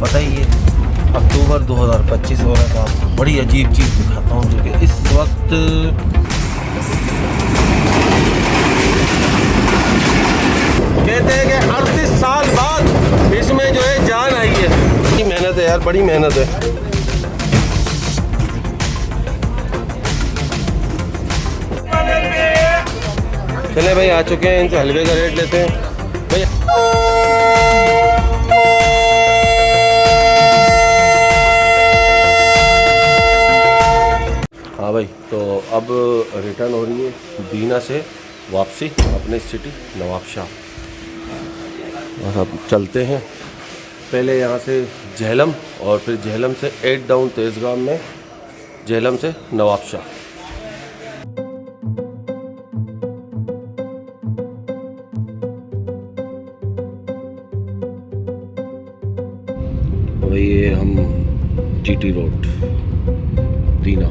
पता ही है अक्टूबर 2025 हो रहा था। आपको बड़ी अजीब चीज़ दिखाता हूँ जो कि इस वक्त कहते हैं कि 38 साल बाद इसमें जो है जान आई है। बड़ी मेहनत है यार, बड़ी मेहनत है। चले भाई, आ चुके हैं, इनसे हलवे का रेट लेते हैं भाई। हाँ भाई, तो अब रिटर्न हो रही है दीना से वापसी अपने सिटी नवाबशाह। और अब चलते हैं पहले यहाँ से झेलम और फिर झेलम से 8 डाउन तेज़गाम में झेलम से नवाबशाह। वही ये हम जीटी रोड दीना।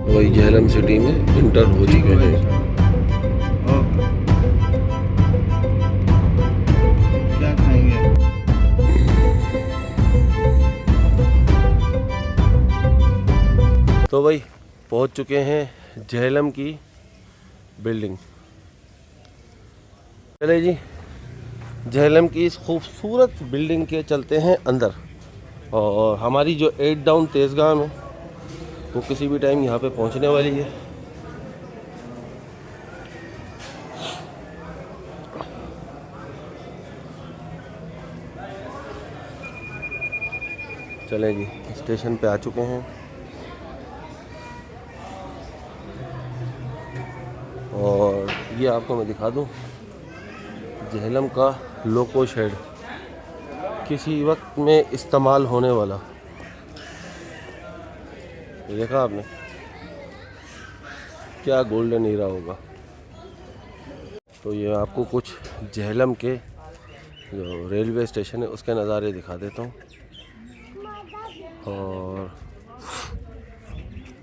वही झेलम सिटी में इंटर हो चुके हैं। क्या खाएंगे? तो भाई पहुंच चुके हैं झेलम की बिल्डिंग। चले जी, झेलम की इस खूबसूरत बिल्डिंग के चलते हैं अंदर। और हमारी जो 8 डाउन तेज़गाम है वो किसी भी टाइम यहाँ पे पहुँचने वाली है। चलें जी, स्टेशन पे आ चुके हैं। और ये आपको मैं दिखा दूँ झेलम का लोको शेड, किसी वक्त में इस्तेमाल होने वाला। ये देखा आपने, क्या गोल्डन हीरा होगा। तो ये आपको कुछ झेलम के जो रेलवे स्टेशन है उसके नज़ारे दिखा देता हूँ। और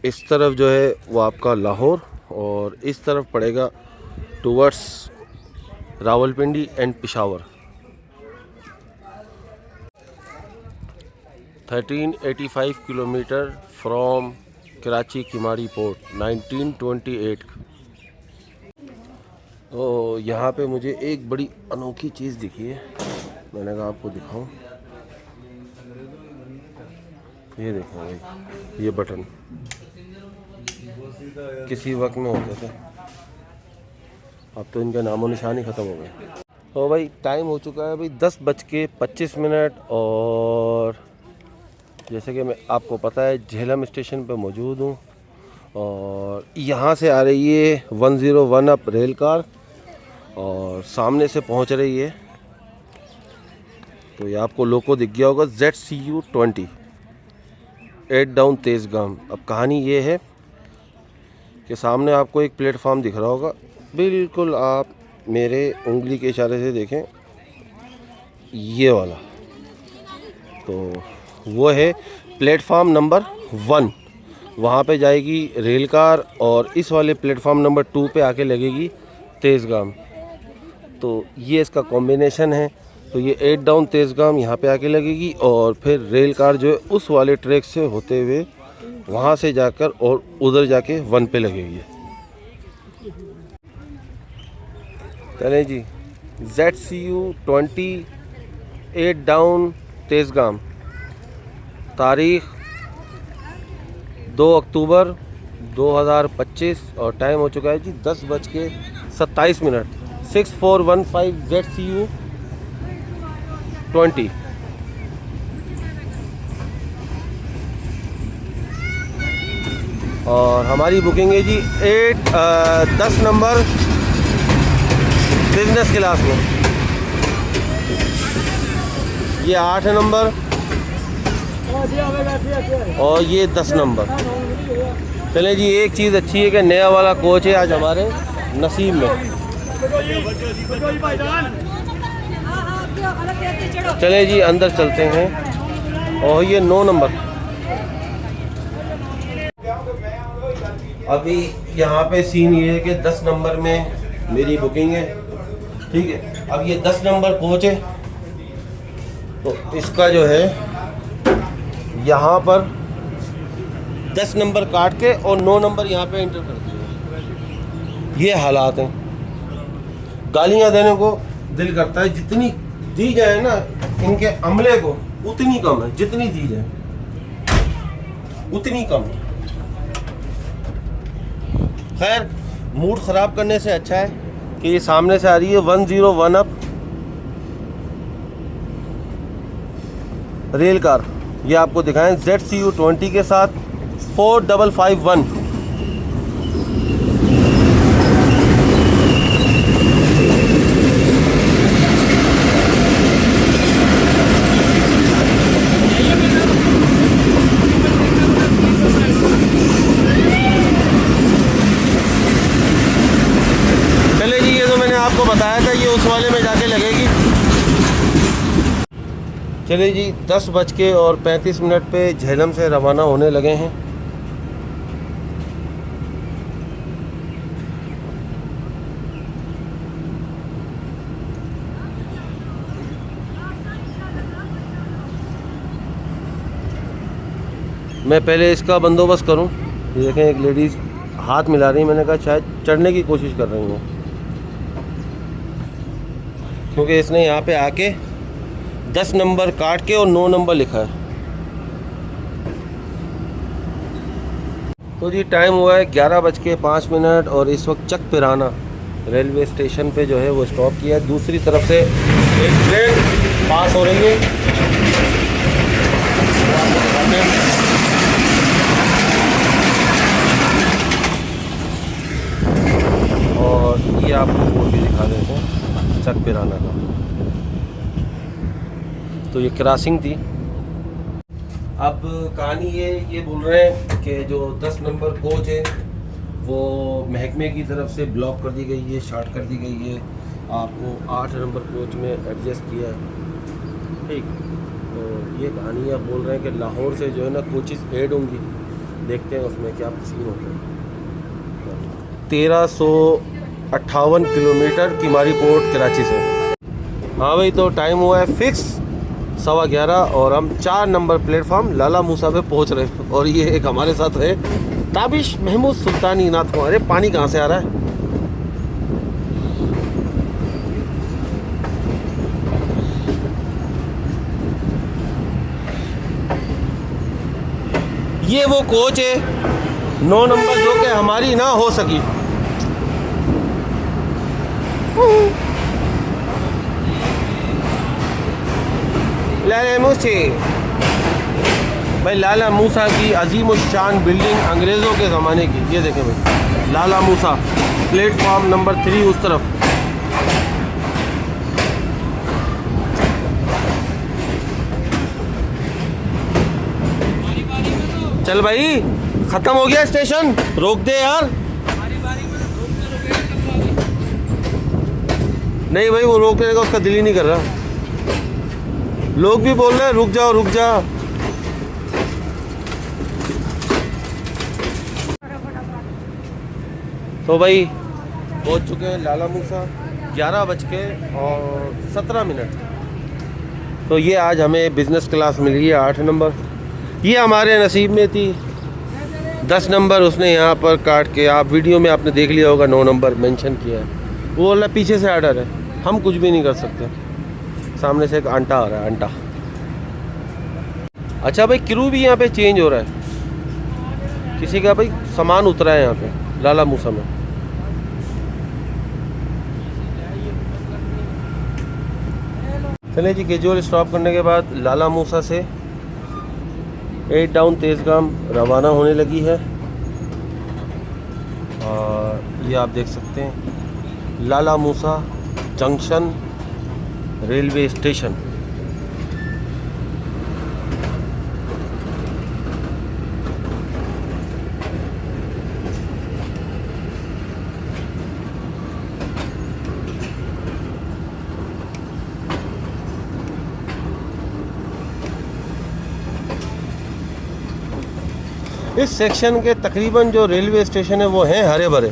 इस तरफ जो है वो आपका लाहौर, और इस तरफ पड़ेगा towards Rawalpindi and Peshawar. 1385 kilometre from Karachi Kiamari port 1928। तो यहाँ पे मुझे एक बड़ी अनोखी चीज़ दिखी है, मैंने कहा आपको दिखाऊं। ये देखो भाई, ये बटन किसी वक्त में होते थे, अब तो इनका नामो निशान ही ख़त्म हो गया। तो भाई टाइम हो चुका है भाई 10:25। और जैसे कि मैं आपको पता है झेलम स्टेशन पे मौजूद हूँ, और यहाँ से आ रही है 101 अप रेल कार और सामने से पहुँच रही है। तो ये आपको लोको दिख गया होगा ZCU 20 8 डाउन तेज़गाम। अब कहानी ये है कि सामने आपको एक प्लेटफार्म दिख रहा होगा, बिल्कुल आप मेरे उंगली के इशारे से देखें, ये वाला। तो वो है प्लेटफार्म नंबर 1, वहाँ पे जाएगी रेल कार, और इस वाले प्लेटफार्म नंबर 2 पे आके लगेगी तेज़गाम। तो ये इसका कॉम्बिनेशन है। तो ये 8 डाउन तेज़गाम यहाँ पे आके लगेगी, और फिर रेल कार जो है उस वाले ट्रैक से होते हुए वहाँ से जाकर और उधर जाके 1 पे लगेगी। चलें जी, ZCU 20 8 डाउन तेज़गाम, तारीख़ 2 अक्टूबर 2025 और टाइम हो चुका है जी 10:27। 6415 ZCU 20। और हमारी बुकिंग है जी 10 नंबर बिजनेस क्लास में, ये 8 नंबर और ये 10 नंबर। चलें जी, एक चीज़ अच्छी है कि नया वाला कोच है आज हमारे नसीब में। चले जी अंदर चलते हैं। और ये 9 नंबर। अभी यहाँ पे सीन ये है कि 10 नंबर में मेरी बुकिंग है, ठीक है। अब ये 10 नंबर कोच है, तो इसका जो है यहाँ पर 10 नंबर काट के और 9 नंबर यहाँ पे एंटर कर दिए। ये हालात हैं। गालियाँ देने को दिल करता है, जितनी दी जाए ना इनके अमले को उतनी कम है, जितनी दी जाए उतनी कम है। खैर, मूड ख़राब करने से अच्छा है कि ये सामने से आ रही है 101 अप रेल कार। ये आपको दिखाएं ZCU20 के साथ 4551। चले जी, ये तो मैंने आपको बताया था, ये उस वाले में जाके लगेगी। चलिए जी, 10:35 पे झेलम से रवाना होने लगे हैं। मैं पहले इसका बंदोबस्त करूं। ये देखें, एक लेडीज़ हाथ मिला रही है। मैंने कहा शायद चढ़ने की कोशिश कर रही हैं, क्योंकि इसने यहाँ पे आके 10 नंबर काट के और 9 नंबर लिखा है। तो जी टाइम हुआ है 11:05 और इस वक्त चकपिराना रेलवे स्टेशन पे जो है वो स्टॉप किया है। दूसरी तरफ से एक ट्रेन पास हो रही है। और ये आपको बोर्ड भी दिखा देते हैं चकपिराना का। तो ये क्रॉसिंग थी। अब कहानी ये बोल रहे हैं कि जो 10 नंबर कोच है वो महकमे की तरफ से ब्लॉक कर दी गई है, शार्ट कर दी गई है। आपको 8 नंबर कोच में एडजस्ट किया है, ठीक। तो ये कहानी आप बोल रहे हैं कि लाहौर से जो है ना कोचेस ऐड होंगी। देखते हैं उसमें क्या सीन होता है। 1358 किलोमीटर किमारी पोर्ट कराची से। हाँ भाई, तो टाइम हुआ है फिक्स 11:15 और हम 4 नंबर प्लेटफॉर्म लाला मूसा पे पहुंच रहे हैं। और ये एक हमारे साथ है ताबिश महमूद सुल्तानी नाथ। अरे पानी कहाँ से आ रहा है? ये वो कोच है 9 नंबर जो कि हमारी ना हो सकी। लाला मूसा भाई, लाला मूसा की अजीम शान बिल्डिंग अंग्रेज़ों के ज़माने की। ये देखें भाई, लाला मूसा प्लेटफॉर्म नंबर 3 उस तरफ। चल भाई, ख़त्म हो गया स्टेशन, रोक दे यार। नहीं भाई, वो रोकने का उसका दिल ही नहीं कर रहा। लोग भी बोल रहे हैं रुक जाओ रुक जा। तो भाई पहुंच चुके हैं लाला मूसा 11:17। तो ये आज हमें बिज़नेस क्लास मिली है 8 नंबर। ये हमारे नसीब में थी। 10 नंबर उसने यहाँ पर काट के, आप वीडियो में आपने देख लिया होगा, 9 नंबर मेंशन किया है। वो वाला पीछे से आर्डर है, हम कुछ भी नहीं कर सकते। सामने से एक आंटा आ रहा है, आंटा। अच्छा भाई, क्रू भी यहाँ पे चेंज हो रहा है। किसी का भाई सामान उतरा है यहाँ पे लाला मूसा में। चले जी, केजुअल स्टॉप करने के बाद लाला मूसा से 8 डाउन तेज़गाम रवाना होने लगी है। और ये आप देख सकते हैं लाला मूसा जंक्शन रेलवे स्टेशन। इस सेक्शन के तकरीबन जो रेलवे स्टेशन है वो हैं हरे भरे।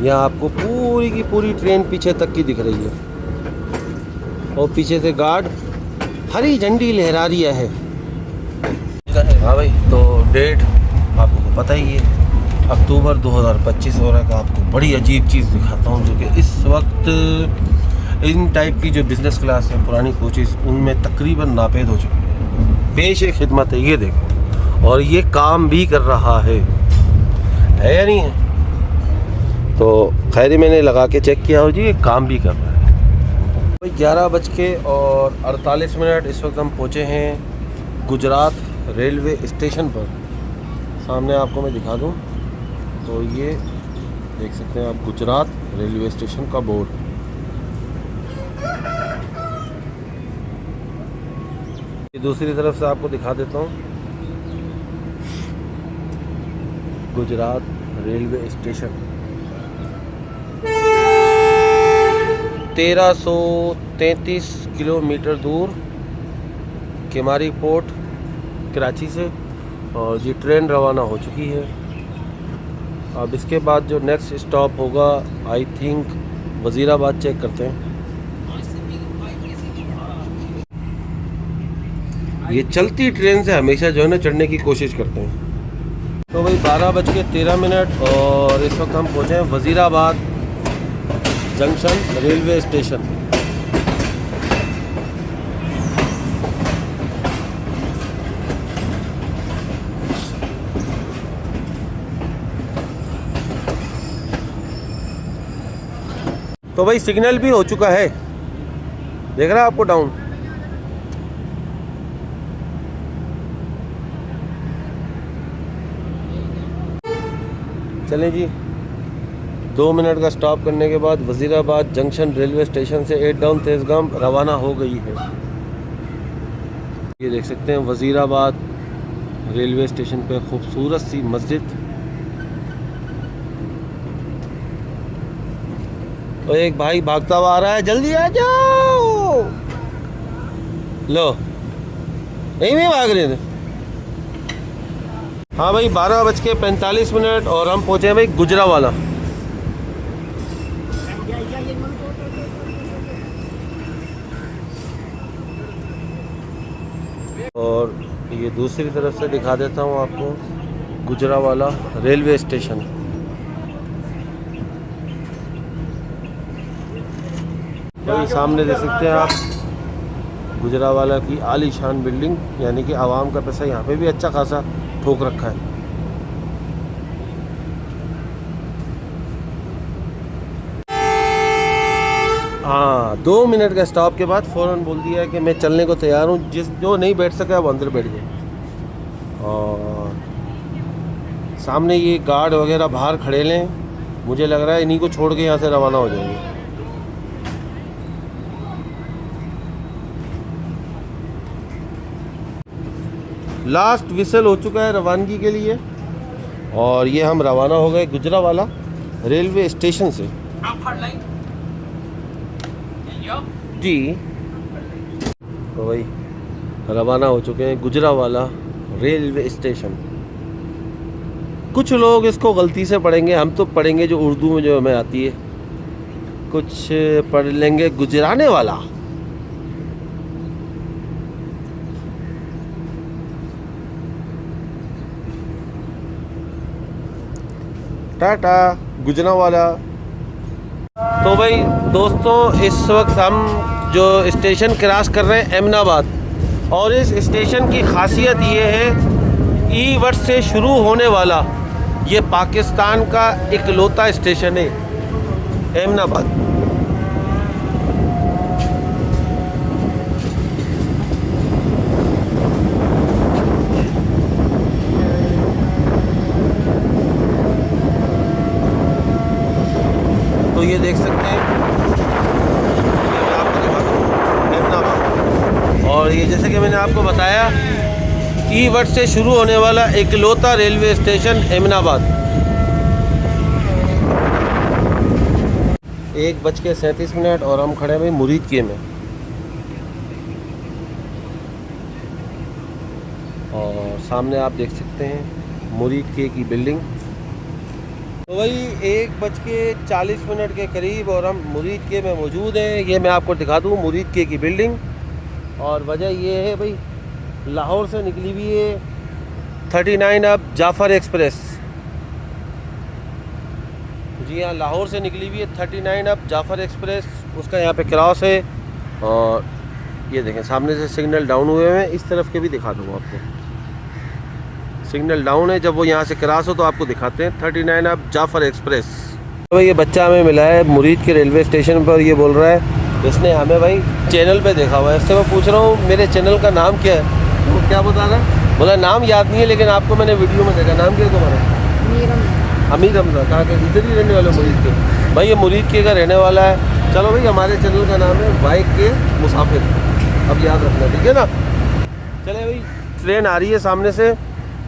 यहाँ आपको पूरी की पूरी ट्रेन पीछे तक की दिख रही है और पीछे से गार्ड हरी झंडी लहरा रही है। हाँ भाई, तो डेट आपको पता ही है, अक्टूबर 2025 हो रहा है। आपको बड़ी अजीब चीज़ दिखाता हूँ जो कि इस वक्त इन टाइप की जो बिज़नेस क्लास है पुरानी कोचेज़ उनमें तकरीबन नापेद हो चुकी है। पेश खिदमत है, ये देखो, और ये काम भी कर रहा है या नहीं है? तो खैर मैंने लगा के चेक किया हो जी, ये काम भी कर रहा है। 11:48 इस वक्त हम पहुँचे हैं गुजरात रेलवे स्टेशन पर। सामने आपको मैं दिखा दूं तो ये देख सकते हैं आप, गुजरात रेलवे स्टेशन का बोर्ड। ये दूसरी तरफ से आपको दिखा देता हूँ, गुजरात रेलवे स्टेशन 1333 किलोमीटर दूर केमारी पोर्ट कराची से, और ये ट्रेन रवाना हो चुकी है। अब इसके बाद जो नेक्स्ट स्टॉप होगा आई थिंक वज़ीराबाद चेक करते हैं। ये चलती ट्रेन से हमेशा जो है ना चढ़ने की कोशिश करते हैं। तो भाई 12:13 और इस वक्त हम पहुँचे हैं वज़ीराबाद जंक्शन रेलवे स्टेशन। तो भाई सिग्नल भी हो चुका है, देख रहा है आपको डाउन। चलें जी, 2 मिनट का स्टॉप करने के बाद वज़ीराबाद जंक्शन रेलवे स्टेशन से 8 डाउन तेज़गाम रवाना हो गई है। ये देख सकते हैं वज़ीराबाद रेलवे स्टेशन पे खूबसूरत सी मस्जिद और एक भाई भागता हुआ आ रहा है, जल्दी आ जाओ। लो, यहीं में भाग रहे थे। हाँ भाई 12:45 और हम पहुँचे हैं भाई गुजरावाला। और ये दूसरी तरफ से दिखा देता हूँ आपको गुजरावाला रेलवे स्टेशन। भाई सामने देख सकते हैं आप गुजरावाला की आलीशान बिल्डिंग, यानी कि आवाम का पैसा यहाँ पे भी अच्छा खासा ठोक रखा है। हाँ, 2 मिनट का स्टॉप के बाद फ़ौरन बोल दिया है कि मैं चलने को तैयार हूँ। जो नहीं बैठ सका वो अंदर बैठ गए। और सामने ये गार्ड वगैरह बाहर खड़े लें, मुझे लग रहा है इन्हीं को छोड़ के यहाँ से रवाना हो जाएंगे। लास्ट विसल हो चुका है रवानगी के लिए और ये हम रवाना हो गए गुजरावाला रेलवे स्टेशन से जी। तो भाई रवाना हो चुके हैं गुजरावाला रेलवे स्टेशन। कुछ लोग इसको गलती से पढ़ेंगे, हम तो पढ़ेंगे जो उर्दू में जो हमें आती है, कुछ पढ़ लेंगे गुजराने वाला। टाटा गुजरावाला। तो भाई दोस्तों, इस वक्त हम जो स्टेशन क्रॉस कर रहे हैं एमनाबाद, और इस स्टेशन की खासियत ये है ई वर्ड से शुरू होने वाला ये पाकिस्तान का इकलौता स्टेशन है एमनाबाद। तो ये देख सकते हैं, ये मैं आपको दिखा दूँ एमनाबाद। और ये जैसे कि मैंने आपको बताया ई वर्ड से शुरू होने वाला इकलौता रेलवे स्टेशन एमनाबाद। 1:37 और हम खड़े हैं भाई मुरीदके में। और सामने आप देख सकते हैं मुरीदके की बिल्डिंग। तो भाई 1:40 के करीब और हम मुरीदके में मौजूद हैं। ये मैं आपको दिखा दूँ मुरीदके की बिल्डिंग। और वजह ये है भाई लाहौर से निकली हुई है 39 अब जाफ़र एक्सप्रेस। जी हाँ, लाहौर से निकली हुई है 39 अब जाफ़र एक्सप्रेस, उसका यहाँ पे क्रॉस है। और ये देखें सामने से सिग्नल डाउन हुए हैं, इस तरफ के भी दिखा दूँगा आपको। सिग्नल डाउन है, जब वो यहाँ से क्रॉस हो तो आपको दिखाते हैं 39 अब जाफ़र एक्सप्रेस। तो भाई ये बच्चा हमें मिला है मुरीद के रेलवे स्टेशन पर। ये बोल रहा है इसने हमें भाई चैनल पे देखा हुआ है। इससे मैं पूछ रहा हूँ मेरे चैनल का नाम क्या है, तो क्या बता रहा है? बोला नाम याद नहीं है लेकिन आपको मैंने वीडियो में देखा। नाम क्या है तुम्हारा? अमीर हमजा। कहाँ के? इधर ही रहने वाले मुरीद के? भाई ये मुरीद के का रहने वाला है। चलो भाई हमारे चैनल का नाम है बाइक के मुसाफिर, अब याद रखना, ठीक है ना। चले भाई ट्रेन आ रही है सामने से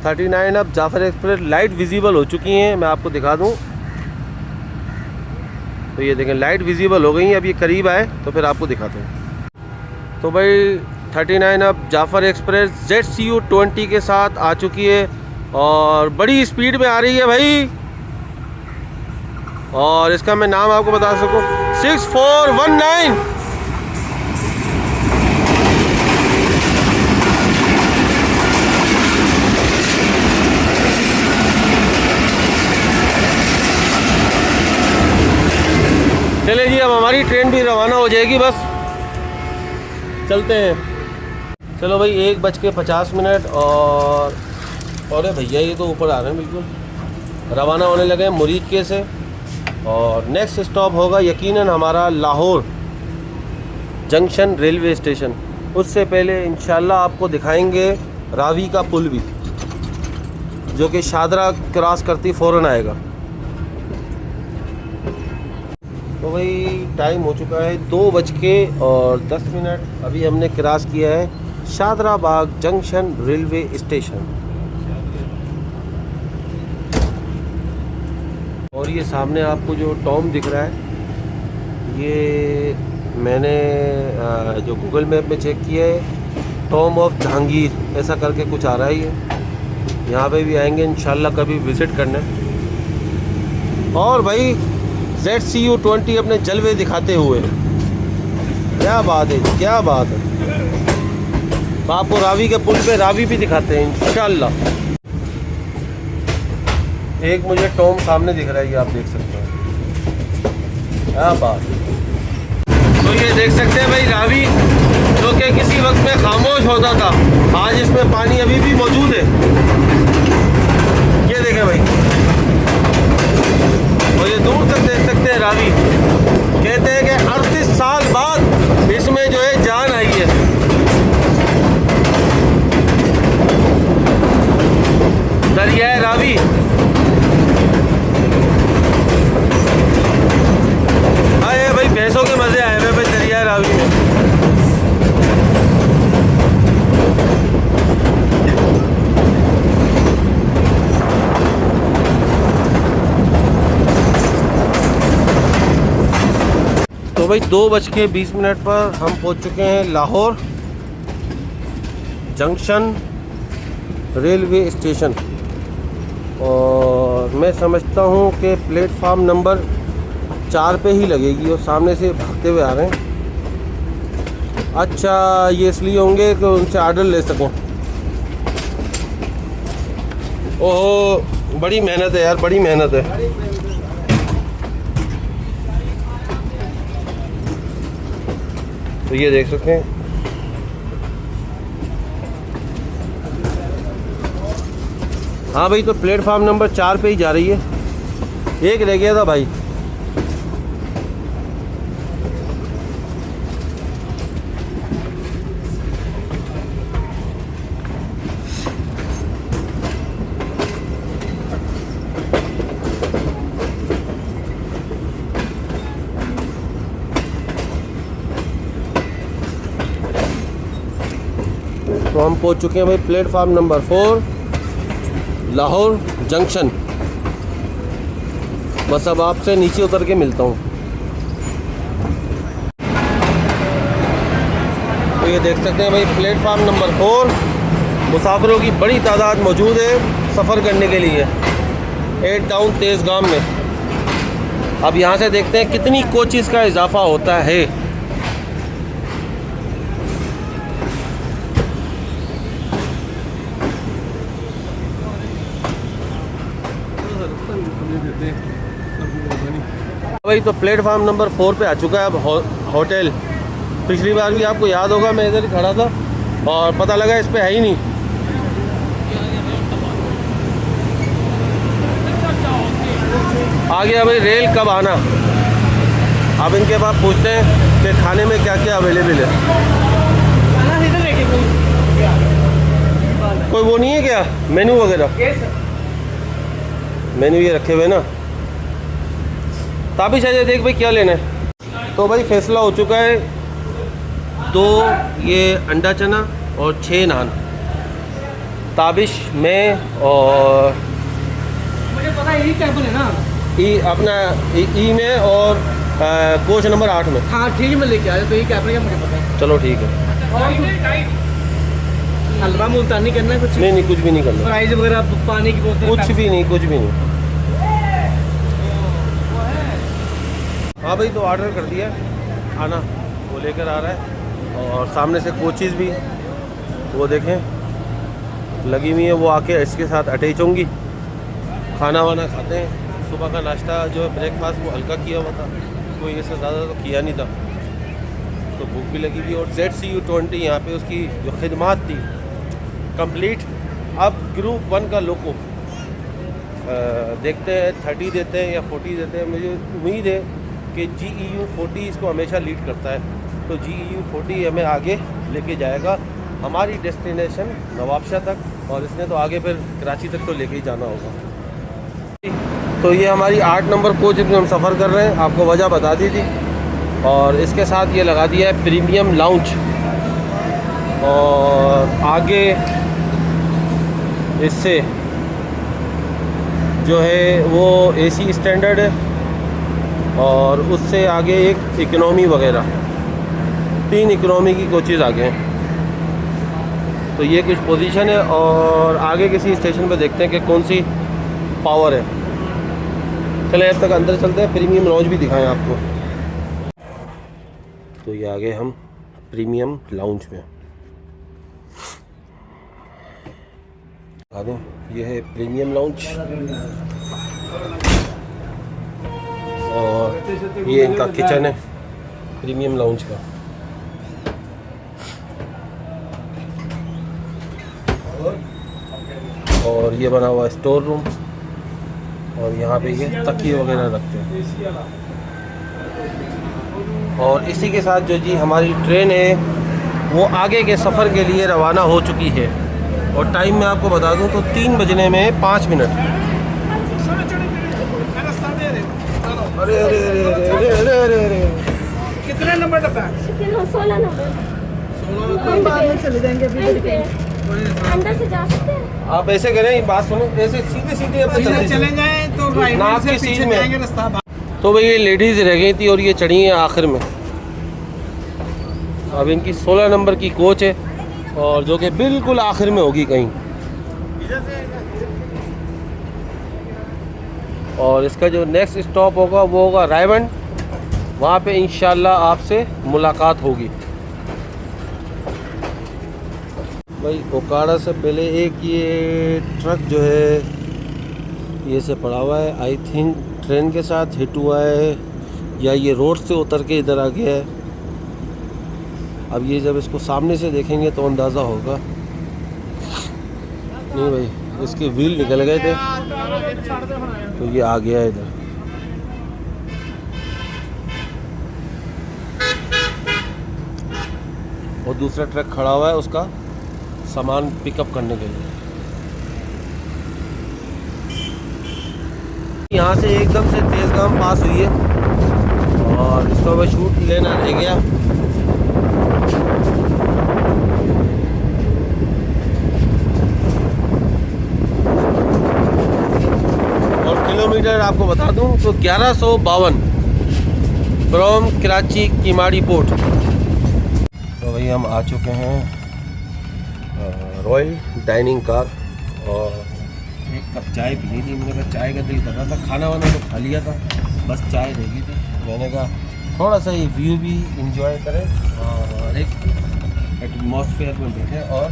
39 अब जाफ़र एक्सप्रेस। लाइट विजिबल हो चुकी हैं, मैं आपको दिखा दूं। तो ये देखें लाइट विजिबल हो गई हैं। अब ये करीब आए तो फिर आपको दिखाते हैं। तो भाई 39 अब जाफ़र एक्सप्रेस ZCU 20 के साथ आ चुकी है और बड़ी स्पीड में आ रही है भाई। और इसका मैं नाम आपको बता सकूं 6419। चले जी, अब हमारी ट्रेन भी रवाना हो जाएगी, बस चलते हैं। चलो भाई 1:50 और अरे भैया ये तो ऊपर आ रहे हैं, बिल्कुल रवाना होने लगे हैं मुरीदके से। और नेक्स्ट स्टॉप होगा यकीनन हमारा लाहौर जंक्शन रेलवे स्टेशन। उससे पहले इंशाल्लाह आपको दिखाएंगे रावी का पुल भी, जो कि शादरा क्रॉस करती फ़ौरन आएगा। तो भाई टाइम हो चुका है 2:10। अभी हमने क्रॉस किया है शादरा बाग जंक्शन रेलवे स्टेशन। और ये सामने आपको जो टॉम दिख रहा है, ये मैंने जो गूगल मैप में चेक किया है, टॉम ऑफ जहांगीर ऐसा करके कुछ आ रहा है। ये यहाँ पे भी आएंगे इंशाल्लाह कभी विज़िट करने। और भाई ZCU 20 अपने जलवे दिखाते हुए, क्या बात है, क्या बात है। आपको रावी के पुल पे रावी भी दिखाते हैं इंशाल्लाह। एक मुझे टॉम सामने दिख रहा है, ये आप देख सकते हैं, क्या बात है। तो ये देख सकते हैं भाई रावी, जो कि किसी वक्त में खामोश होता था, आज इसमें पानी अभी भी मौजूद है। ये देखें भाई, और ये दूर तक देख सकते हैं रावी। कहते हैं कि 38 साल बाद इसमें जो है जान आई है। दरिया रावी। आए भाई भैंसों के मजे आए हुए भाई दरिया रावी में। तो भाई 2:20 पर हम पहुंच चुके हैं लाहौर जंक्शन रेलवे स्टेशन। और मैं समझता हूं कि प्लेटफार्म नंबर 4 पे ही लगेगी, और सामने से भागते हुए आ रहे हैं। अच्छा, ये इसलिए होंगे कि उनसे ऑर्डर ले सकूं। ओहो, बड़ी मेहनत है यार, बड़ी मेहनत है। तो ये देख सकते हैं, हाँ भाई, तो प्लेटफार्म नंबर 4 पे ही जा रही है। एक रह गया था भाई। तो हम पहुंच चुके हैं भाई प्लेटफार्म नंबर 4 लाहौर जंक्शन। बस अब आपसे नीचे उतर के मिलता हूँ। ये देख सकते हैं भाई, प्लेटफार्म नंबर 4 मुसाफिरों की बड़ी तादाद मौजूद है सफ़र करने के लिए 8 डाउन तेज़गाम में। अब यहाँ से देखते हैं कितनी कोचेज़ का इजाफा होता है। भाई तो प्लेटफार्म नंबर 4 पे आ चुका है अब होटल। पिछली बार भी आपको याद होगा मैं इधर ही खड़ा था और पता लगा इस पे है ही नहीं। आ गया भाई रेल, कब आना। अब इनके पास पूछते हैं कि खाने में क्या क्या अवेलेबल है। कोई वो नहीं है क्या मेन्यू वगैरह? मेन्यू ये रखे हुए ना। ताबिश है, देख भाई क्या लेना है। तो भाई फैसला हो चुका है, 2 ये अंडा चना और 6 नान। ताबिश में और मुझे पता है कैब है ना, अपना ई में और कोच नंबर 8 में। हाँ ठीक है, मैं लेके आया तो ये कैब है, मुझे पता है। चलो ठीक है। हलवा मुल्तानी करना है कुछ? नहीं कुछ भी नहीं करना। फ्राइज वगैरह, पानी की बोतल? कुछ भी नहीं। हाँ भाई तो ऑर्डर कर दिया खाना, वो लेकर आ रहा है। और सामने से कोचेज़ भी वो देखें लगी हुई है, वो आके इसके साथ अटैच होंगी। खाना वाना खाते हैं। सुबह का नाश्ता जो है ब्रेकफास्ट वो हल्का किया हुआ था, कोई ऐसा ज़्यादा तो किया नहीं था, तो भूख भी लगी हुई। और ZCU20 यहाँ पे उसकी जो खिदमात थी कंप्लीट। अब ग्रुप 1 का लोको देखते हैं 30 देते हैं या 40 देते हैं। मुझे उम्मीद है कि GEU40 इसको हमेशा लीड करता है, तो GEU40 हमें आगे लेके जाएगा हमारी डेस्टिनेशन नवाबशाह तक, और इसने तो आगे फिर कराची तक तो लेके ही जाना होगा। तो ये हमारी 8 नंबर कोच में हम सफ़र कर रहे हैं, आपको वजह बता दी थी। और इसके साथ ये लगा दिया है प्रीमियम लाउंज, और आगे इससे जो है वो AC स्टैंडर्ड है, और उससे आगे एक इकनॉमी वगैरह, 3 इकनॉमी की कोचेज़ आगे हैं। तो ये कुछ पोजीशन है, और आगे किसी स्टेशन पे देखते हैं कि कौन सी पावर है। चले अब तक अंदर चलते हैं, प्रीमियम लाउंज भी दिखाएं आपको। तो ये आगे हम प्रीमियम लाउंज में आ दें। ये है प्रीमियम लाउंज, और ये इनका किचन है प्रीमियम लाउंज का। और ये बना हुआ स्टोर रूम, और यहाँ पे ये तकिए वगैरह रखते हैं। और इसी के साथ जो जी हमारी ट्रेन है वो आगे के सफ़र के लिए रवाना हो चुकी है, और टाइम मैं आपको बता दूं तो 3 बजने में 5 मिनट। अरे अरे अरे अरे अरे अरे अरे कितने नंबर डब्बा है? 16 नंबर। 16 हम बाद में चले जाएंगे, अभी अंदर से जा सकते हैं। आप ऐसे करें, बात सुनो, ऐसे सीधे सीधे अपने चले जाएं तो नाक से के पीछे सीध में। जाएंगे रास्ता। तो भाई ये लेडीज़ रह गई थी और ये चढ़ी हैं आखिर में। अब इनकी 16 नंबर की कोच है, और जो कि बिल्कुल आखिर में होगी कहीं। और इसका जो नेक्स्ट स्टॉप होगा वो होगा रायबंड, वहाँ पे इंशाल्लाह आपसे मुलाकात होगी। भाई ओकाड़ा से पहले एक ये ट्रक जो है ये से पड़ा हुआ है, आई थिंक ट्रेन के साथ हिट हुआ है, या ये रोड से उतर के इधर आ गया है। अब ये जब इसको सामने से देखेंगे तो अंदाज़ा होगा। नहीं भाई, इसके व्हील निकल गए थे तो ये आ गया इधर। और दूसरा ट्रक खड़ा हुआ है उसका सामान पिकअप करने के लिए। यहाँ से एकदम से तेज़गाम पास हुई है, और इसको मैं शूट लेना रह गया। और किलोमीटर आपको बता दूं तो 1152 फ्रॉम कराची किमाड़ी पोर्ट। तो भाई हम आ चुके हैं रॉयल डाइनिंग कार और एक कप चाय पीनी थी। मैंने कहा चाय का दिल कर रहा था, खाना वाना तो खा लिया था, बस चाय रहेगी थी। मैंने कहा थोड़ा सा ये व्यू भी इंजॉय करें और एक एटमॉस्फेयर में बैठे और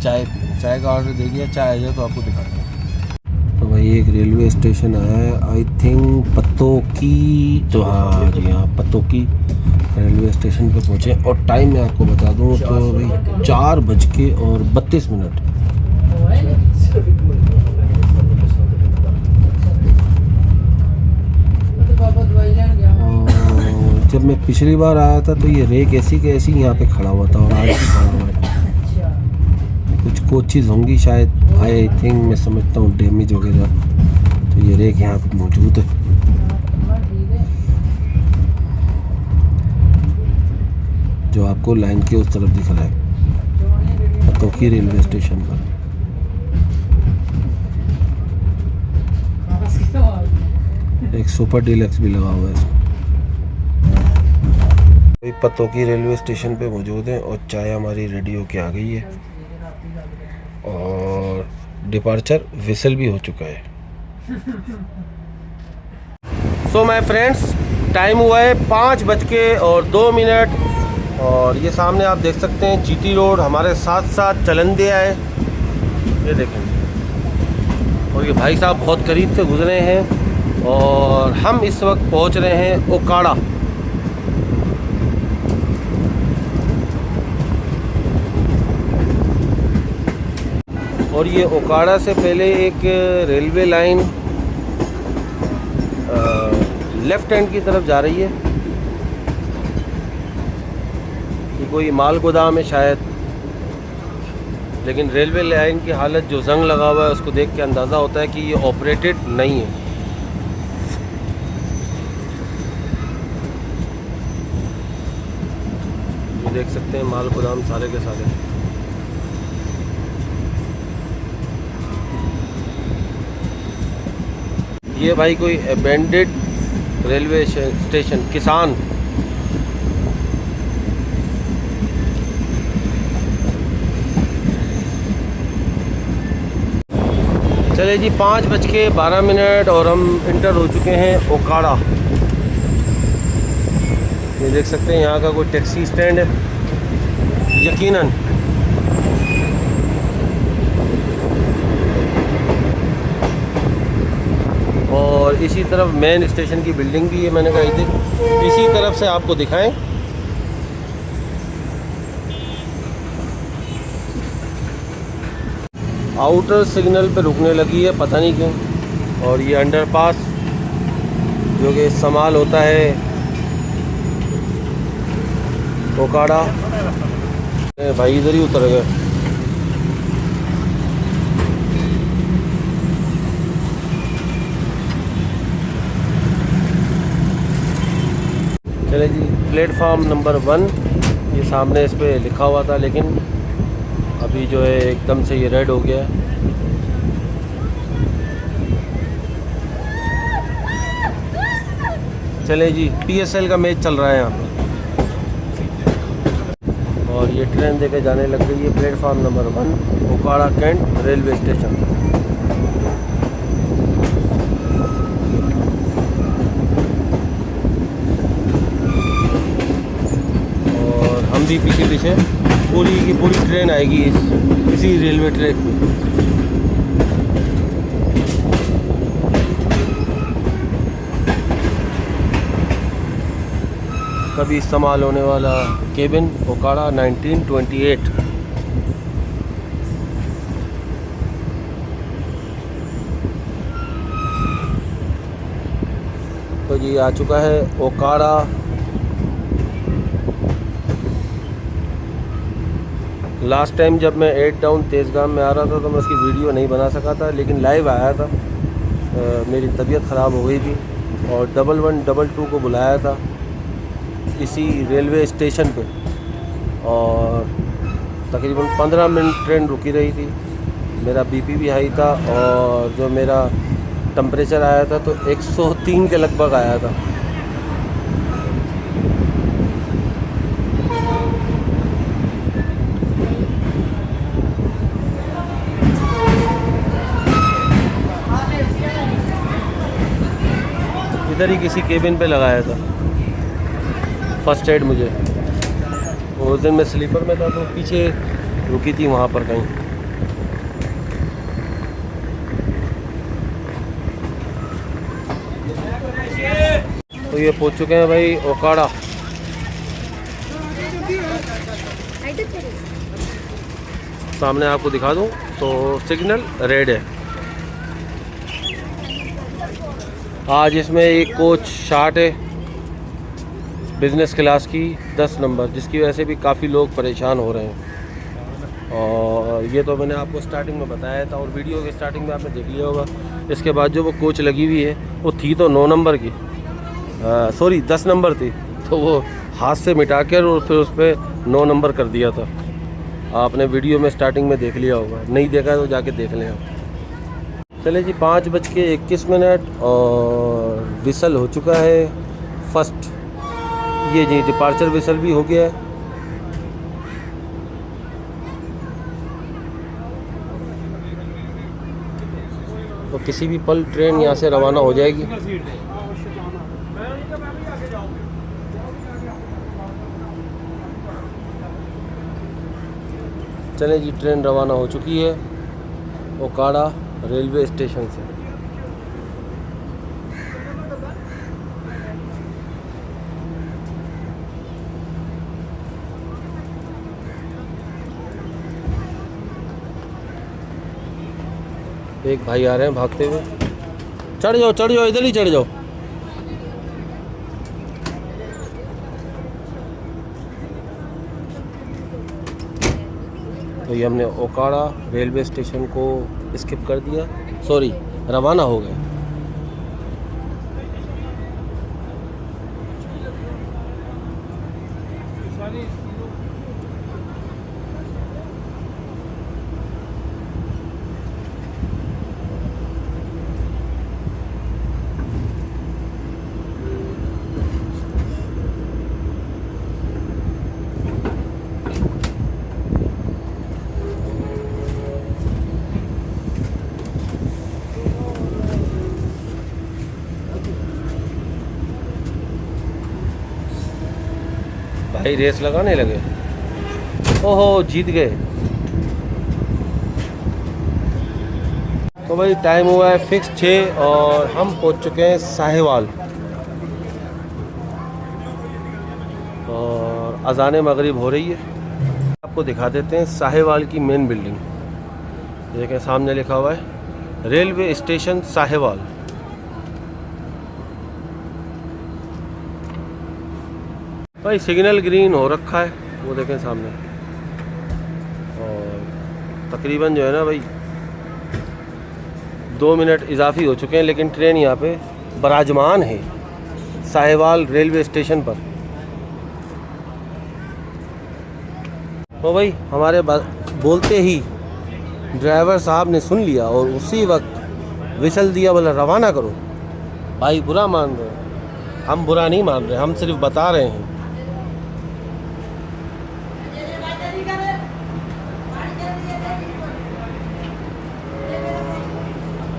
चाय पिए। चाय का ऑर्डर दे दिया, चाय आ जाए तो आपको दिखाते हैं। तो भाई एक रेलवे स्टेशन आया है, आई थिंक पतोकी। तो हाँ जी हाँ, पतोकी रेलवे स्टेशन पे पहुँचे और टाइम मैं आपको बता दूँ तो भाई 4:32। जब मैं पिछली बार आया था तो ये रेक ऐसी के ऐसी यहाँ पे खड़ा हुआ था और आज भी खड़ा हुआ है। कुछ कोचिज़ होंगी शायद, आई थिंक, मैं समझता हूँ डैमेज वगैरह, तो ये रेक यहाँ पे मौजूद है। जो आपको लाइन के उस तरफ दिख रहा है पतोकी रेलवे स्टेशन पर। एक सुपर डीलक्स भी लगा हुआ है इसमें। पतोकी रेलवे स्टेशन पे मौजूद है और चाय हमारी रेडी होके आ गई है और डिपार्चर विसल भी हो चुका है। सो माय फ्रेंड्स, टाइम हुआ है 5:02 और ये सामने आप देख सकते हैं जीटी रोड हमारे साथ साथ चलंदिया है, ये देखें। और ये भाई साहब बहुत करीब से गुजरे हैं और हम इस वक्त पहुंच रहे हैं ओकाड़ा। और ये ओकाड़ा से पहले एक रेलवे लाइन लेफ़्ट हैंड की तरफ जा रही है। ये कोई माल गोदाम है शायद, लेकिन रेलवे लाइन की हालत जो जंग लगा हुआ है उसको देख के अंदाज़ा होता है कि ये ऑपरेटेड नहीं है। ये देख सकते हैं माल गोदाम सारे के सारे। ये भाई कोई अबेंडेड रेलवे स्टेशन किसान। चले जी 5:12 और हम इंटर हो चुके हैं ओकाड़ा। ये देख सकते हैं यहाँ का कोई टैक्सी स्टैंड है यकीनन। और इसी तरफ मेन स्टेशन की बिल्डिंग भी है। मैंने कहा इसी तरफ से आपको दिखाएं। आउटर सिग्नल पे रुकने लगी है, पता नहीं क्यों। और ये अंडरपास जो कि इस्तेमाल होता है ओकाड़ा। भाई इधर ही उतर गए। चले जी, प्लेटफॉर्म नंबर 1 ये सामने इस पे लिखा हुआ था, लेकिन अभी जो है एकदम से ये रेड हो गया है। चले जी, PSL का मैच चल रहा है यहाँ पे और ये ट्रेन देके जाने लग गई है platform number 1 Okara cantt railway station. हम भी पीछे पीछे पूरी की पूरी ट्रेन आएगी इसी रेलवे ट्रैक पे। कभी इस्तेमाल होने वाला केबिन ओकाड़ा 1928। तो जी आ चुका है ओकाड़ा। लास्ट टाइम जब मैं 8 डाउन तेज़गाम में आ रहा था तो मैं उसकी वीडियो नहीं बना सका था, लेकिन लाइव आया था। मेरी तबीयत ख़राब हो गई थी और 1122 को बुलाया था इसी रेलवे स्टेशन पे और तकरीबन 15 मिनट ट्रेन रुकी रही थी। मेरा बीपी भी हाई था और जो मेरा टेम्परेचर आया था तो 103 के लगभग आया था। इधर ही किसी केबिन पे लगाया था फर्स्ट एड मुझे। उस दिन मैं स्लीपर में था तो पीछे रुकी थी वहाँ पर कहीं। तो ये पहुँच चुके हैं भाई ओकाड़ा। सामने आपको दिखा दूँ तो सिग्नल रेड है। आज इसमें एक कोच शार्ट है बिज़नेस क्लास की 10 नंबर, जिसकी वजह से भी काफ़ी लोग परेशान हो रहे हैं। और ये तो मैंने आपको स्टार्टिंग में बताया था और वीडियो के स्टार्टिंग में आपने देख लिया होगा। इसके बाद जो वो कोच लगी हुई है वो थी तो 9 नंबर की, सॉरी 10 नंबर थी, तो वो हाथ से मिटा कर और फिर उस पर 9 नंबर कर दिया था। आपने वीडियो में स्टार्टिंग में देख लिया होगा, नहीं देखा तो जाके देख लें आप। चले जी 5:21 और विसल हो चुका है फर्स्ट। ये जी डिपार्चर विसल भी हो गया है। तो किसी भी पल ट्रेन यहाँ से रवाना हो जाएगी। चले जी ट्रेन रवाना हो चुकी है ओकाड़ा रेलवे स्टेशन से। एक भाई आ रहे हैं भागते हुए। चढ़ जाओ इधर ही चढ़ जाओ। तो ये हमने ओकाड़ा रेलवे स्टेशन को स्किप कर दिया, सॉरी रवाना हो गए। भाई रेस लगाने लगे, ओहो जीत गए। तो भाई टाइम हुआ है फिक्स 6 और हम पहुंच चुके हैं साहिवाल। और अज़ान मगरिब हो रही है। आपको दिखा देते हैं साहिवाल की मेन बिल्डिंग। देखें सामने लिखा हुआ है रेलवे स्टेशन साहिवाल। भाई सिग्नल ग्रीन हो रखा है, वो देखें सामने। और तकरीबन जो है ना भाई 2 मिनट इजाफी हो चुके हैं, लेकिन ट्रेन यहाँ पे बराजमान है साहिवाल रेलवे स्टेशन पर। तो भाई हमारे बोलते ही ड्राइवर साहब ने सुन लिया और उसी वक्त विसल दिया, बोला रवाना करो। भाई बुरा मान रहे हैं, हम बुरा नहीं मान रहे, हम सिर्फ बता रहे हैं।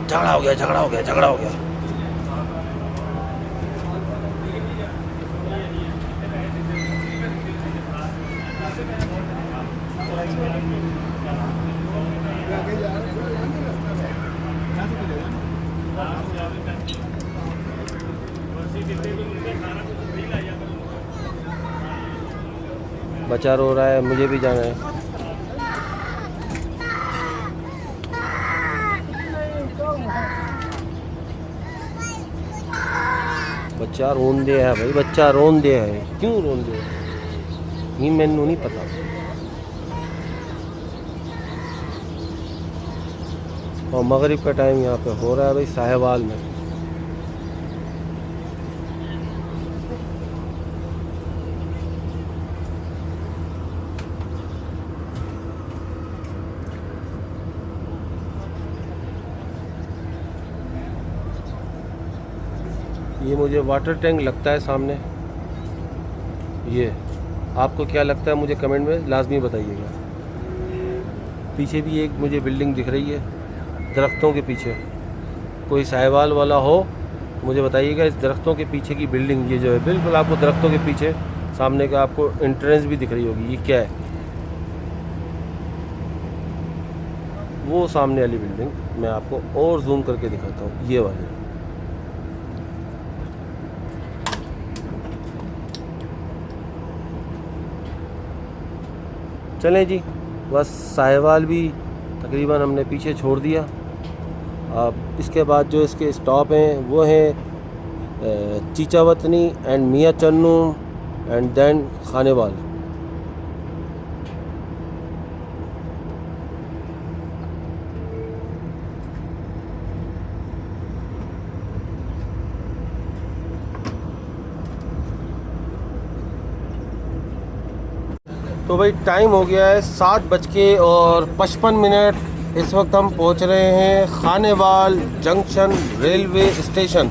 झगड़ा हो गया। बच्चा रो रहा है, मुझे भी जाना है। बच्चा रोन दे है भाई, बच्चा रोन दे है। क्यों रोन दे ये मैनू नहीं पता। और मगरिब का टाइम यहाँ पे हो रहा है भाई साहिवाल में। ये मुझे वाटर टैंक लगता है सामने। ये आपको क्या लगता है मुझे कमेंट में लाजमी बताइएगा। पीछे भी एक मुझे बिल्डिंग दिख रही है दरख्तों के पीछे। कोई साहिवाल वाला हो मुझे बताइएगा इस दरख्तों के पीछे की बिल्डिंग, ये जो है बिल्कुल आपको दरख्तों के पीछे सामने का आपको एंट्रेंस भी दिख रही होगी, ये क्या है? वो सामने वाली बिल्डिंग मैं आपको और जूम करके दिखाता हूँ, ये वाली। चलें जी, बस साहिवाल भी तकरीबन हमने पीछे छोड़ दिया। अब इसके बाद जो इसके स्टॉप हैं वो हैं चीचावतनी एंड मियाँ चन्नू एंड देन खानेवाल। तो भाई टाइम हो गया है 7:55। इस वक्त हम पहुंच रहे हैं खानेवाल जंक्शन रेलवे स्टेशन।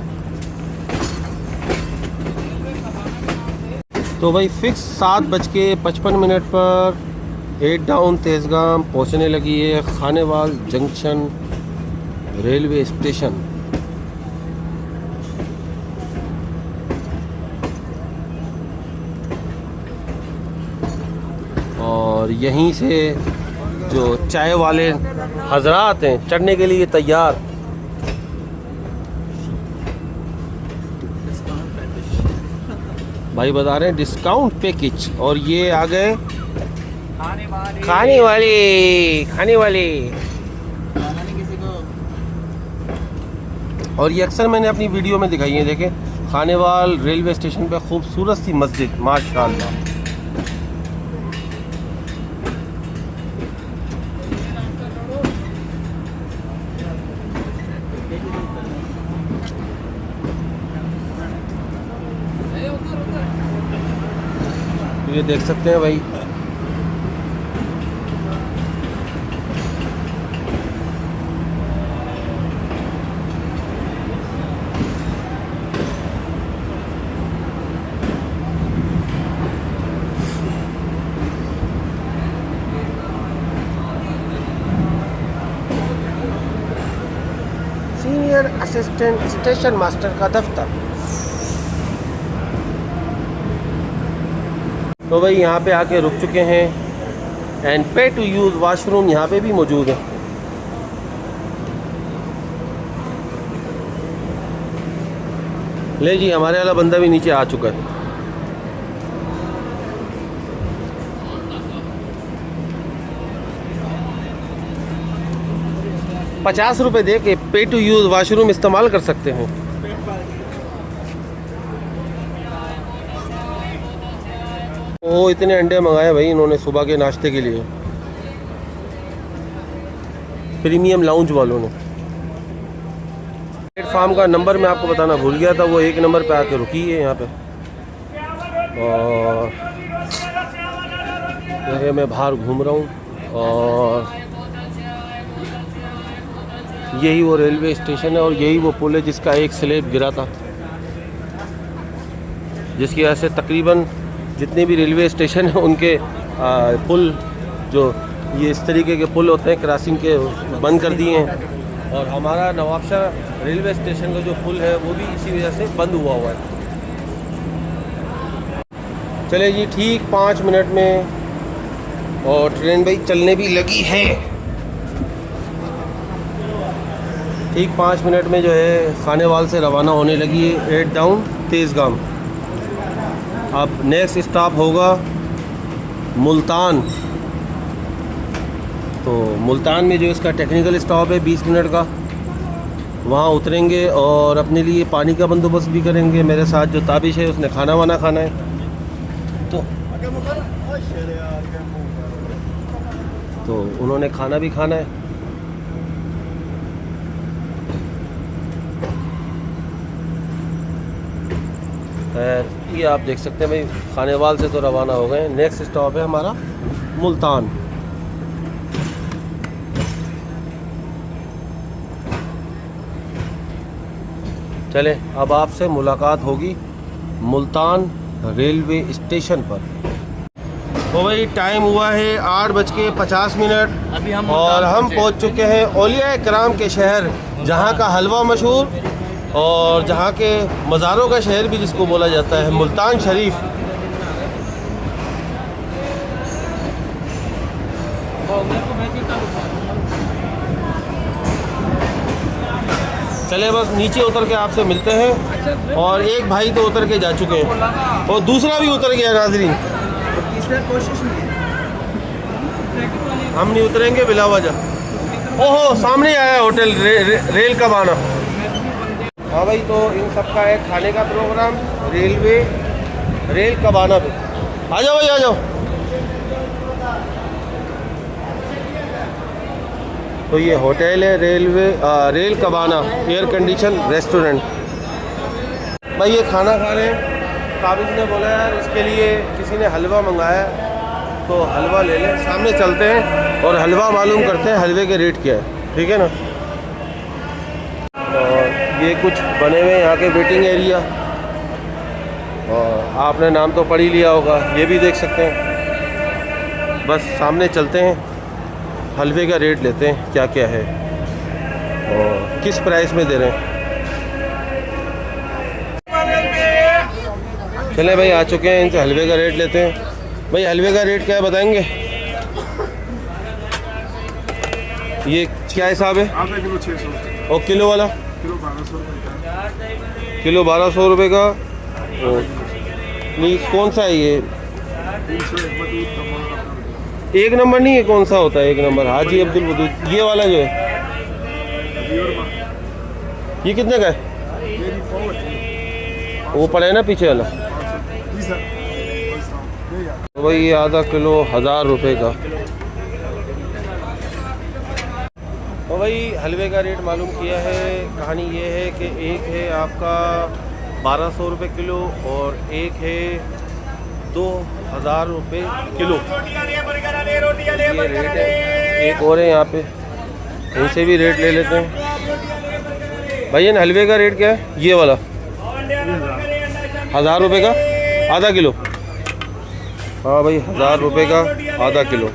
तो भाई फिक्स 7:55 पर 8 डाउन तेज़गाम पहुंचने लगी है खानेवाल जंक्शन रेलवे स्टेशन। और यहीं से जो चाय वाले हजरात हैं चढ़ने के लिए तैयार। भाई बता रहे हैं डिस्काउंट पैकेज, और ये आ गए खाने वाले। और ये अक्सर मैंने अपनी वीडियो में दिखाई है, देखें खानेवाल रेलवे स्टेशन पे खूबसूरत सी मस्जिद माशाल्लाह। ये देख सकते हैं भाई, सीनियर असिस्टेंट स्टेशन मास्टर का दफ्तर। तो भाई यहाँ पे आके रुक चुके हैं एंड पे टू यूज़ वाशरूम यहाँ पे भी मौजूद है। ले जी, हमारे वाला बंदा भी नीचे आ चुका है। ₹50 दे के पे टू यूज़ वाशरूम इस्तेमाल कर सकते हैं। ओ इतने अंडे मंगाए भाई इन्होंने सुबह के नाश्ते के लिए, प्रीमियम लाउंज वालों ने। प्लेटफार्म का नंबर मैं आपको बताना भूल गया था, वो 1 नंबर पे आके रुकी है यहाँ पे। और देखिए मैं बाहर घूम रहा हूँ और यही वो रेलवे स्टेशन है और यही वो पुल है जिसका एक स्लैब गिरा था, जिसकी वजह से तकरीबन जितने भी रेलवे स्टेशन हैं उनके पुल जो ये इस तरीके के पुल होते हैं क्रॉसिंग के बंद कर दिए हैं। और हमारा नवाबशाह रेलवे स्टेशन का जो पुल है वो भी इसी वजह से बंद हुआ है। चले जी, ठीक 5 मिनट में और ट्रेन भाई चलने भी लगी है। ठीक 5 मिनट में जो है खानेवाल से रवाना होने लगी है 8 डाउन तेज़गाम। अब नेक्स्ट स्टॉप होगा मुल्तान। तो मुल्तान में जो इसका टेक्निकल स्टॉप है 20 मिनट का, वहाँ उतरेंगे और अपने लिए पानी का बंदोबस्त भी करेंगे। मेरे साथ जो ताबिश है उसने खाना वाना खाना है, तो उन्होंने खाना भी खाना है। ये आप देख सकते हैं भाई, खानेवाल से तो रवाना हो गए। नेक्स्ट स्टॉप है हमारा मुल्तान। चले अब आपसे मुलाकात होगी मुल्तान रेलवे स्टेशन पर। तो भाई टाइम हुआ है 8:50। अभी हम और हम पहुंच चुके हैं औलिया कराम के शहर, जहां का हलवा मशहूर और जहाँ के मज़ारों का शहर भी जिसको बोला जाता है, मुल्तान शरीफ। चले बस नीचे उतर के आपसे मिलते हैं। और एक भाई तो उतर के जा चुके हैं और दूसरा भी उतर गया नाजरीन। तीसरा कोशिश में हम नहीं उतरेंगे बिला वजह। ओहो सामने आया है होटल रेल कबाना। हाँ भाई, तो इन सब का है खाने का प्रोग्राम रेल कबाना पे। आ जाओ भाई आ जाओ। तो ये होटल है रेल कबाना एयर कंडीशन रेस्टोरेंट। भाई ये खाना खा रहे हैं। काबिज ने बोला यार इसके लिए किसी ने हलवा मंगाया, तो हलवा ले लें। सामने चलते हैं और हलवा मालूम करते हैं हलवे के रेट क्या है, ठीक है ना। और ये कुछ बने हुए यहाँ के वेटिंग एरिया, और आपने नाम तो पढ़ ही लिया होगा, ये भी देख सकते हैं। बस सामने चलते हैं, हलवे का रेट लेते हैं क्या क्या है और किस प्राइस में दे रहे हैं। चले भाई आ चुके हैं, इनसे हलवे का रेट लेते हैं। भाई हलवे का रेट क्या है बताएंगे? ये क्या हिसाब है? आधा किलो 600। और किलो वाला? किलो 1200 रुपये। किलो 1200 रुपये का। नहीं कौन सा है ये? 300 एक नंबर नहीं है, कौन सा होता है एक नंबर? हाजी अब्दुल वदूद। ये वाला जो है ये कितने का है? वो पड़ा है ना पीछे वाला। तो भाई ये आधा किलो 1000 रुपये का। तो भाई हलवे का रेट मालूम किया है। कहानी ये है कि एक है आपका 1200 रुपये किलो और एक है 2000 रुपये किलो। ये रेट है। एक और है यहाँ पे, इनसे भी रेट ले लेते हैं। भाई ये हलवे का रेट क्या है? ये वाला 1000 रुपये का आधा किलो। हाँ भाई 1000 रुपये का आधा किलो।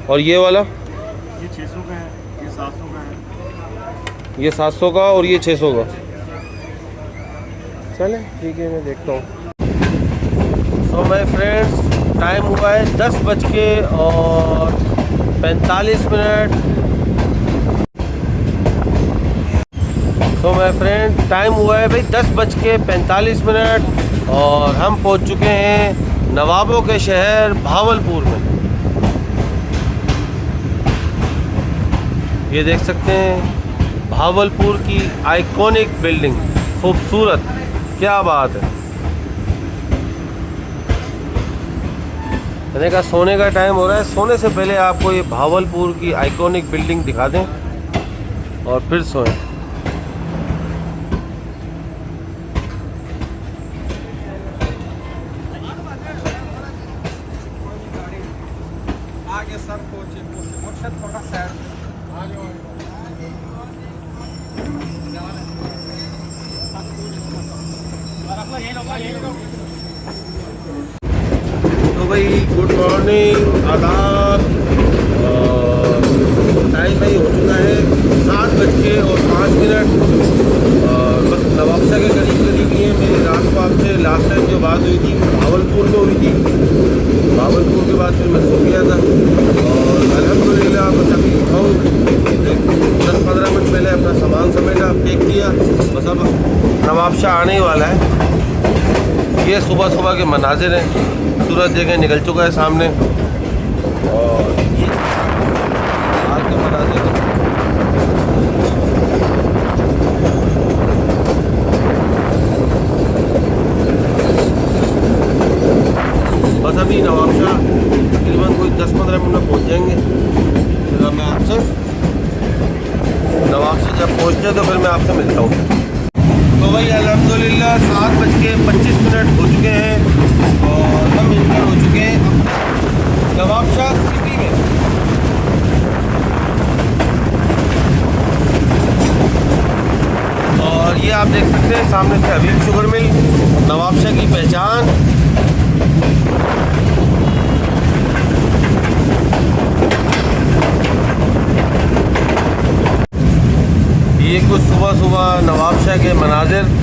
और ये वाला? ये 600 का है, ये 700 का है। ये 700 का और ये 600 का। चले ठीक है, मैं देखता हूँ। सो माय फ्रेंड्स, टाइम हुआ है 10:45। तो माय फ्रेंड टाइम हुआ है भाई 10:45 और हम पहुंच चुके हैं नवाबों के शहर भावलपुर में। ये देख सकते हैं भावलपुर की आइकॉनिक बिल्डिंग, खूबसूरत, क्या बात है। मैंने कहा सोने का टाइम हो रहा है, सोने से पहले आपको ये भावलपुर की आइकॉनिक बिल्डिंग दिखा दें और फिर सोएं। आगे सब कोच थोड़ा साइड तो भाई गुड मॉर्निंग, आदाब। टाइम भाई हो चुका है 7:05। और बस नवाबशाह के करीब ही है। मेरी रात को आपसे लास्ट टाइम जो बात हुई थी भावलपुर में हुई थी। भावलपुर के बाद फिर मैं सो गया था और अल्हम्दुलिल्लाह बस अभी 10-15 मिनट पहले अपना सामान समेटा, पैक किया। बस अब नवाबशाह आने ही वाला है। ये सुबह सुबह के मनाजिर हैं। सूरज देखें निकल चुका है सामने और ये रात के मनाजिर हैं। बस अभी नवाबशाह तकरीबन कोई 10-15 मिनट में पहुंच जाएंगे। फिर मैं आपसे नवाबशाह जब पहुंचते तो फिर मैं आपसे मिलता हूँ। तो भाई अल्हम्दुलिल्लाह 7:25 हो चुके हैं और हम इंटर हो चुके हैं नवाबशाह सिटी में। और ये आप देख सकते हैं सामने से हबीब शुगर मिल, नवाबशाह की पहचान। ये कुछ सुबह सुबह नवाबशाह के मनाजिर।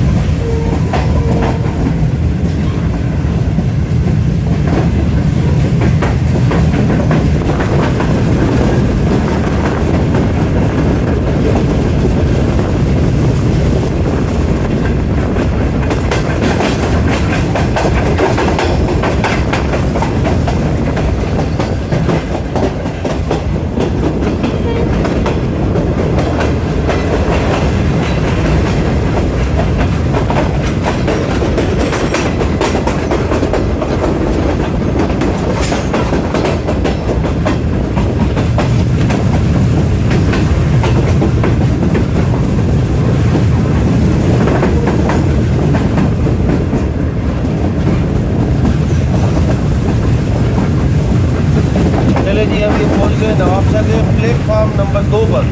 चले जी, हम ये पहुंच गए नवाबशाह के प्लेटफार्म नंबर 2 पर।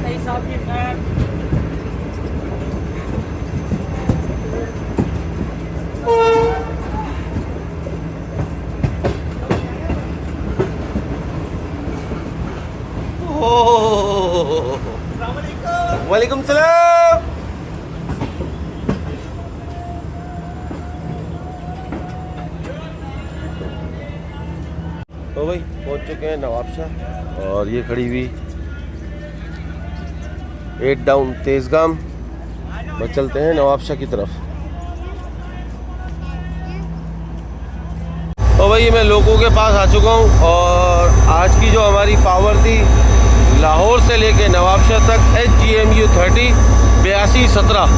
सही साहब की खैर। वालेकुम सलाम। तो भाई पहुंच चुके हैं नवाबशाह और ये खड़ी हुई 8 डाउन तेजगाम। बस चलते हैं नवाबशाह की तरफ। तो भाई मैं लोगों के पास आ चुका हूँ और आज की जो हमारी पावर थी लाहौर से लेके नवाबशाह तक HGMU 30 8217।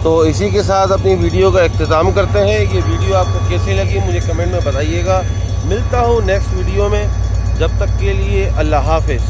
तो इसी के साथ अपनी वीडियो का इख्तिताम करते हैं। ये वीडियो आपको कैसी लगी मुझे कमेंट में बताइएगा। मिलता हूँ नेक्स्ट वीडियो में, जब तक के लिए अल्लाह हाफिज़।